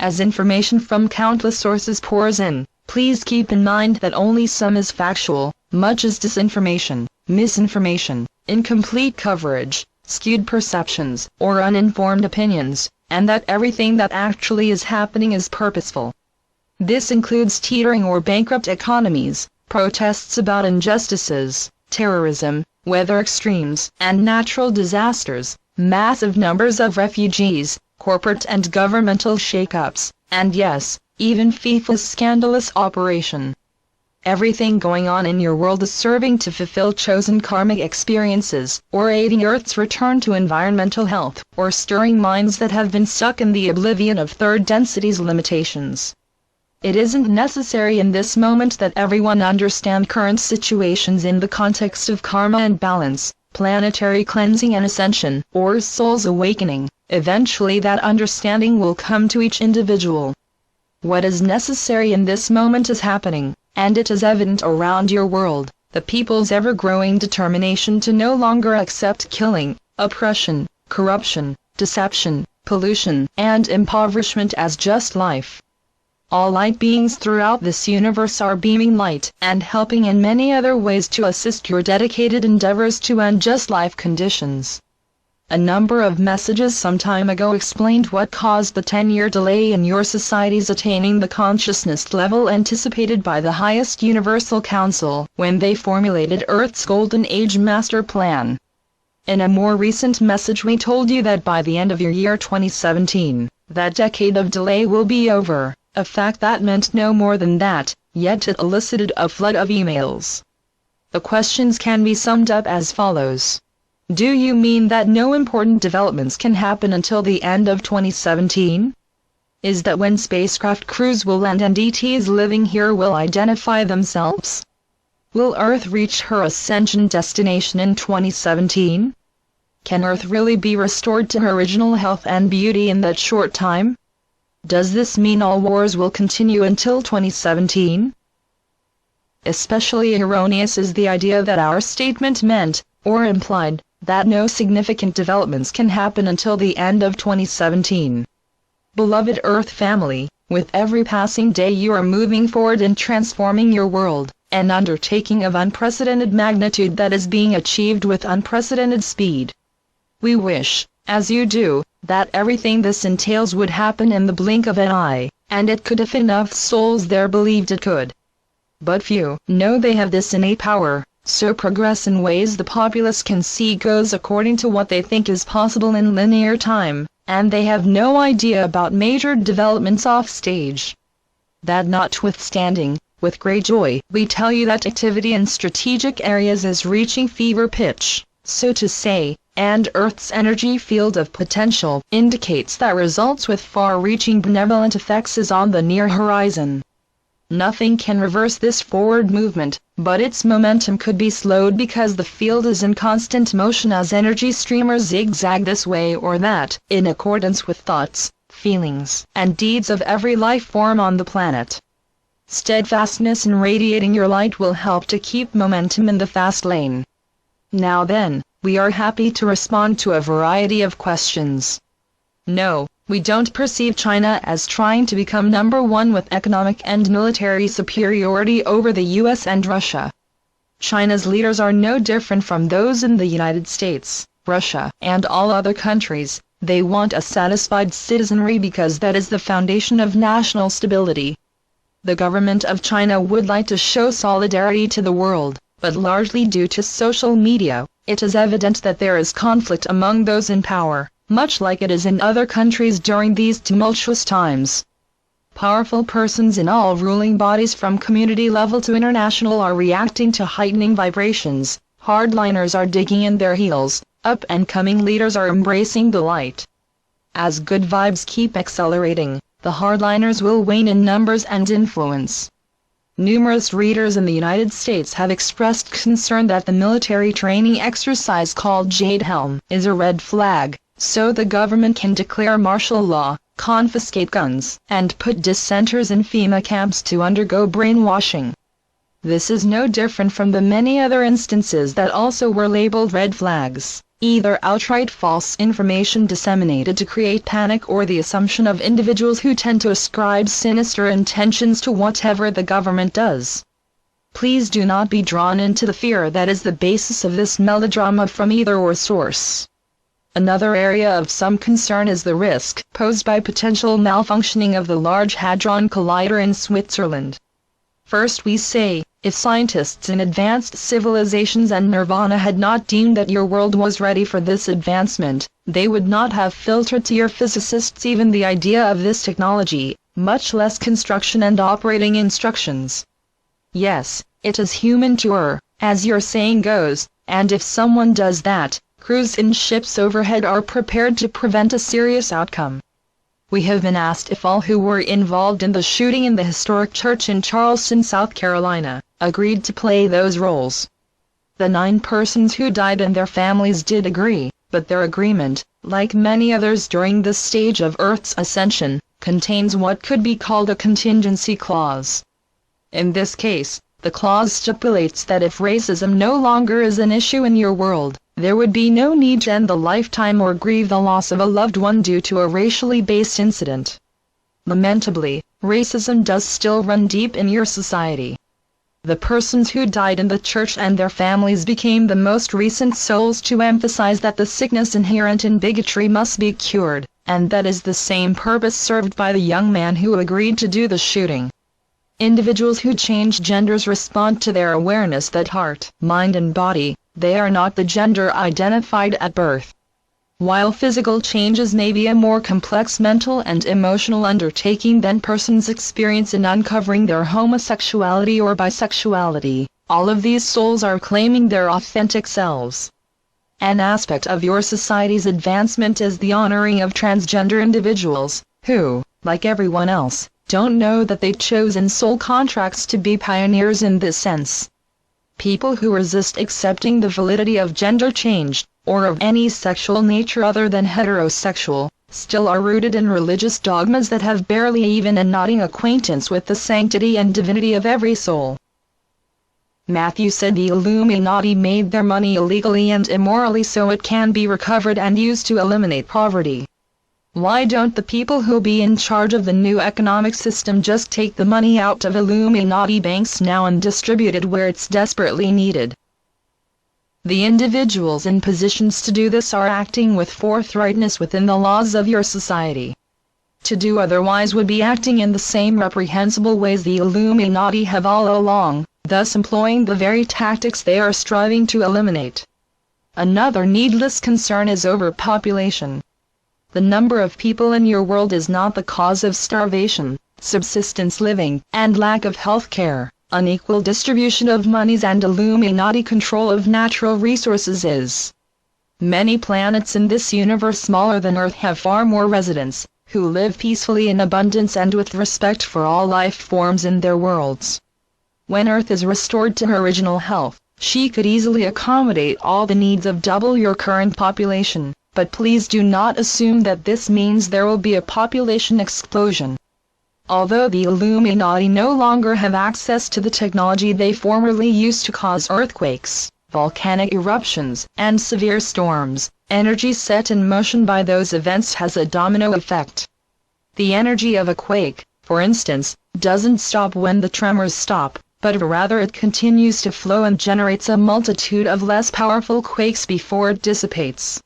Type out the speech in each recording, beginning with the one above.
as information from countless sources pours in, please keep in mind that only some is factual, much is disinformation, misinformation, incomplete coverage, skewed perceptions, or uninformed opinions, and that everything that actually is happening is purposeful. This includes teetering or bankrupt economies, protests about injustices, terrorism, weather extremes, and natural disasters, massive numbers of refugees, corporate and governmental shakeups, and yes, even FIFA's scandalous operation. Everything going on in your world is serving to fulfill chosen karmic experiences, or aiding Earth's return to environmental health, or stirring minds that have been stuck in the oblivion of third density's limitations. It isn't necessary in this moment that everyone understand current situations in the context of karma and balance, planetary cleansing and ascension, or soul's awakening. Eventually that understanding will come to each individual. What is necessary in this moment is happening, and it is evident around your world, the people's ever-growing determination to no longer accept killing, oppression, corruption, deception, pollution, and impoverishment as just life. All light beings throughout this universe are beaming light and helping in many other ways to assist your dedicated endeavors to end just life conditions. A number of messages some time ago explained what caused the 10-year delay in your society's attaining the consciousness level anticipated by the highest Universal Council when they formulated Earth's Golden Age Master Plan. In a more recent message we told you that by the end of your year 2017, that decade of delay will be over, a fact that meant no more than that, yet it elicited a flood of emails. The questions can be summed up as follows. Do you mean that no important developments can happen until the end of 2017? Is that when spacecraft crews will land and ETs living here will identify themselves? Will Earth reach her ascension destination in 2017? Can Earth really be restored to her original health and beauty in that short time? Does this mean all wars will continue until 2017? Especially erroneous is the idea that our statement meant, or implied, that no significant developments can happen until the end of 2017. Beloved Earth family, with every passing day you are moving forward in transforming your world, an undertaking of unprecedented magnitude that is being achieved with unprecedented speed. We wish, as you do, that everything this entails would happen in the blink of an eye, and it could if enough souls there believed it could. But few know they have this innate power. So progress in ways the populace can see goes according to what they think is possible in linear time, and they have no idea about major developments off stage. That notwithstanding, with great joy, we tell you that activity in strategic areas is reaching fever pitch, so to say, and Earth's energy field of potential indicates that results with far-reaching benevolent effects is on the near horizon. Nothing can reverse this forward movement, but its momentum could be slowed because the field is in constant motion as energy streamers zigzag this way or that, in accordance with thoughts, feelings, and deeds of every life form on the planet. Steadfastness in radiating your light will help to keep momentum in the fast lane. Now then, we are happy to respond to a variety of questions. No, we don't perceive China as trying to become number one with economic and military superiority over the US and Russia. China's leaders are no different from those in the United States, Russia, and all other countries. They want a satisfied citizenry because that is the foundation of national stability. The government of China would like to show solidarity to the world, but largely due to social media, it is evident that there is conflict among those in power, much like it is in other countries during these tumultuous times. Powerful persons in all ruling bodies from community level to international are reacting to heightening vibrations, hardliners are digging in their heels, up-and-coming leaders are embracing the light. As good vibes keep accelerating, the hardliners will wane in numbers and influence. Numerous readers in the United States have expressed concern that the military training exercise called Jade Helm is a red flag, so the government can declare martial law, confiscate guns, and put dissenters in FEMA camps to undergo brainwashing. This is no different from the many other instances that also were labeled red flags. either outright false information disseminated to create panic or the assumption of individuals who tend to ascribe sinister intentions to whatever the government does. Please do not be drawn into the fear that is the basis of this melodrama from either or source. Another area of some concern is the risk posed by potential malfunctioning of the Large Hadron Collider in Switzerland. First we say, if scientists in advanced civilizations and Nirvana had not deemed that your world was ready for this advancement, they would not have filtered to your physicists even the idea of this technology, much less construction and operating instructions. Yes, it is human to err, as your saying goes, and if someone does that, crews in ships overhead are prepared to prevent a serious outcome. We have been asked if all who were involved in the shooting in the historic church in Charleston, South Carolina, agreed to play those roles. The 9 persons who died and their families did agree, but their agreement, like many others during this stage of Earth's ascension, contains what could be called a contingency clause. In this case, the clause stipulates that if racism no longer is an issue in your world, there would be no need to end the lifetime or grieve the loss of a loved one due to a racially based incident. Lamentably, racism does still run deep in your society. The persons who died in the church and their families became the most recent souls to emphasize that the sickness inherent in bigotry must be cured, and that is the same purpose served by the young man who agreed to do the shooting. Individuals who change genders respond to their awareness that heart, mind and body, they are not the gender identified at birth. While physical changes may be a more complex mental and emotional undertaking than persons experience in uncovering their homosexuality or bisexuality, all of these souls are claiming their authentic selves. An aspect of your society's advancement is the honoring of transgender individuals, who, like everyone else, don't know that they chose in soul contracts to be pioneers in this sense. People who resist accepting the validity of gender change, or of any sexual nature other than heterosexual, still are rooted in religious dogmas that have barely even a nodding acquaintance with the sanctity and divinity of every soul. Matthew said the Illuminati made their money illegally and immorally so it can be recovered and used to eliminate poverty. Why don't the people who be in charge of the new economic system just take the money out of Illuminati banks now and distribute it where it's desperately needed? The individuals in positions to do this are acting with forthrightness within the laws of your society. To do otherwise would be acting in the same reprehensible ways the Illuminati have all along, thus employing the very tactics they are striving to eliminate. Another needless concern is overpopulation. The number of people in your world is not the cause of starvation, subsistence living, and lack of health care. Unequal distribution of monies and Illuminati control of natural resources is. Many planets in this universe smaller than Earth have far more residents, who live peacefully in abundance and with respect for all life forms in their worlds. When Earth is restored to her original health, she could easily accommodate all the needs of double your current population. But please do not assume that this means there will be a population explosion. Although the Illuminati no longer have access to the technology they formerly used to cause earthquakes, volcanic eruptions, and severe storms, energy set in motion by those events has a domino effect. The energy of a quake, for instance, doesn't stop when the tremors stop, but rather it continues to flow and generates a multitude of less powerful quakes before it dissipates.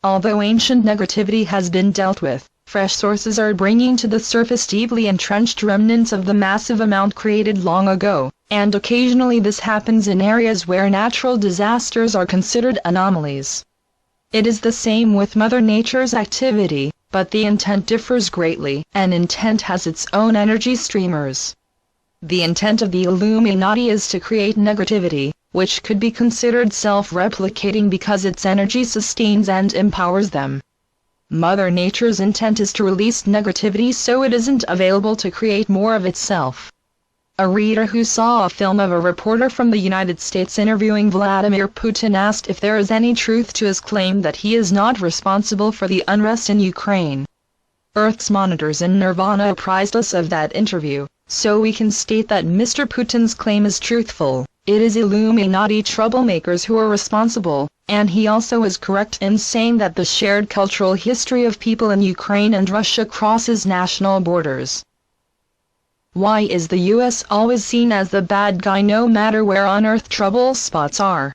Although ancient negativity has been dealt with, fresh sources are bringing to the surface deeply entrenched remnants of the massive amount created long ago, and occasionally this happens in areas where natural disasters are considered anomalies. It is the same with Mother Nature's activity, but the intent differs greatly, and intent has its own energy streamers. The intent of the Illuminati is to create negativity, which could be considered self-replicating because its energy sustains and empowers them. Mother Nature's intent is to release negativity so it isn't available to create more of itself. A reader who saw a film of a reporter from the United States interviewing Vladimir Putin asked if there is any truth to his claim that he is not responsible for the unrest in Ukraine. Earth's monitors in Nirvana apprised us of that interview, so we can state that Mr. Putin's claim is truthful. It is Illuminati troublemakers who are responsible, and he also is correct in saying that the shared cultural history of people in Ukraine and Russia crosses national borders. Why is the US always seen as the bad guy no matter where on earth trouble spots are?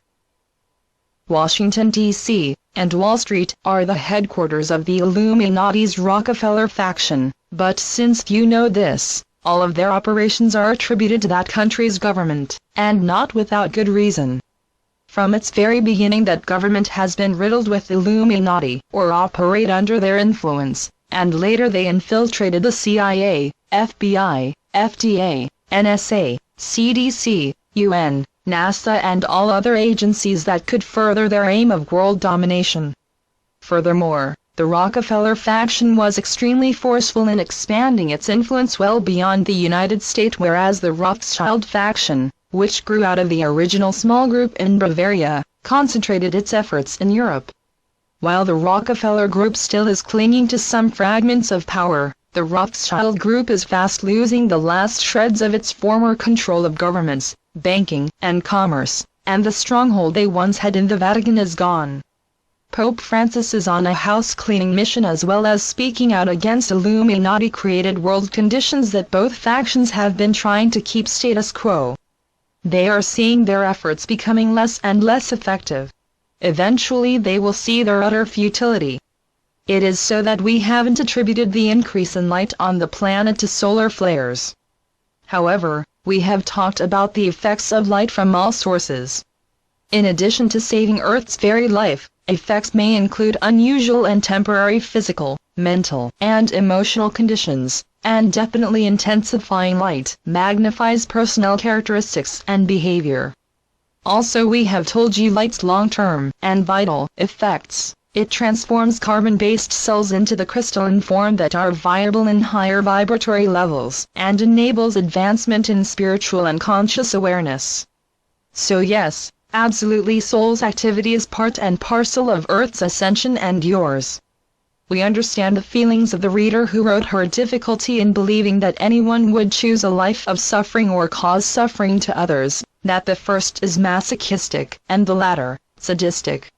Washington, D.C., and Wall Street are the headquarters of the Illuminati's Rockefeller faction, but since you know this, all of their operations are attributed to that country's government, and not without good reason. From its very beginning that government has been riddled with Illuminati, or operate under their influence, and later they infiltrated the CIA, FBI, FDA, NSA, CDC, UN, NASA and all other agencies that could further their aim of world domination. Furthermore, the Rockefeller faction was extremely forceful in expanding its influence well beyond the United States, whereas the Rothschild faction, which grew out of the original small group in Bavaria, concentrated its efforts in Europe. While the Rockefeller group still is clinging to some fragments of power, the Rothschild group is fast losing the last shreds of its former control of governments, banking, and commerce, and the stronghold they once had in the Vatican is gone. Pope Francis is on a house-cleaning mission as well as speaking out against Illuminati-created world conditions that both factions have been trying to keep status quo. They are seeing their efforts becoming less and less effective. Eventually they will see their utter futility. It is so that we haven't attributed the increase in light on the planet to solar flares. However, we have talked about the effects of light from all sources. In addition to saving Earth's very life, effects may include unusual and temporary physical, mental, and emotional conditions, and definitely intensifying light magnifies personal characteristics and behavior. Also, we have told you light's long-term and vital effects. It transforms carbon-based cells into the crystalline form that are viable in higher vibratory levels, and enables advancement in spiritual and conscious awareness. So yes, absolutely soul's activity is part and parcel of Earth's ascension and yours. We understand the feelings of the reader who wrote her difficulty in believing that anyone would choose a life of suffering or cause suffering to others, that the first is masochistic, and the latter, sadistic.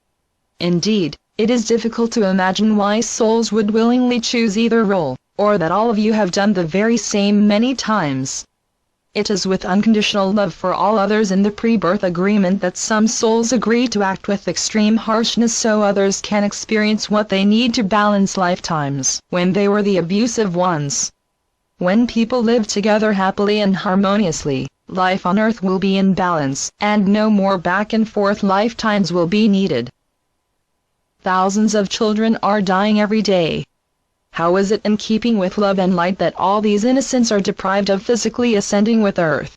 Indeed, it is difficult to imagine why souls would willingly choose either role, or that all of you have done the very same many times. It is with unconditional love for all others in the pre-birth agreement that some souls agree to act with extreme harshness so others can experience what they need to balance lifetimes when they were the abusive ones. When people live together happily and harmoniously, life on earth will be in balance, and no more back and forth lifetimes will be needed. Thousands of children are dying every day. How is it in keeping with love and light that all these innocents are deprived of physically ascending with Earth?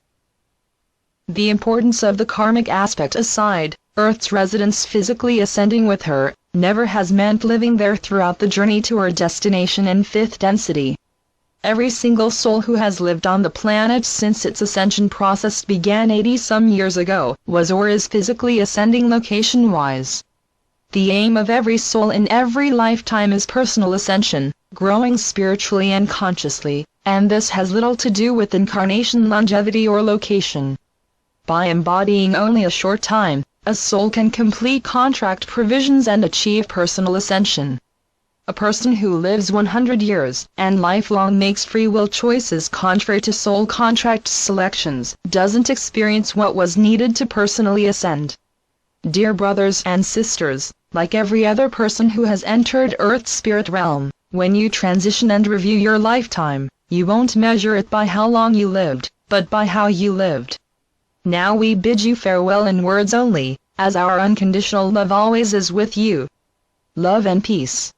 The importance of the karmic aspect aside, Earth's residents physically ascending with her never has meant living there throughout the journey to her destination in fifth density. Every single soul who has lived on the planet since its ascension process began 80-some years ago was or is physically ascending location-wise. The aim of every soul in every lifetime is personal ascension, growing spiritually and consciously, and this has little to do with incarnation longevity or location. By embodying only a short time, a soul can complete contract provisions and achieve personal ascension. A person who lives 100 years and lifelong makes free will choices contrary to soul contract selections, doesn't experience what was needed to personally ascend. Dear brothers and sisters, like every other person who has entered Earth's spirit realm, when you transition and review your lifetime, you won't measure it by how long you lived, but by how you lived. Now we bid you farewell in words only, as our unconditional love always is with you. Love and peace.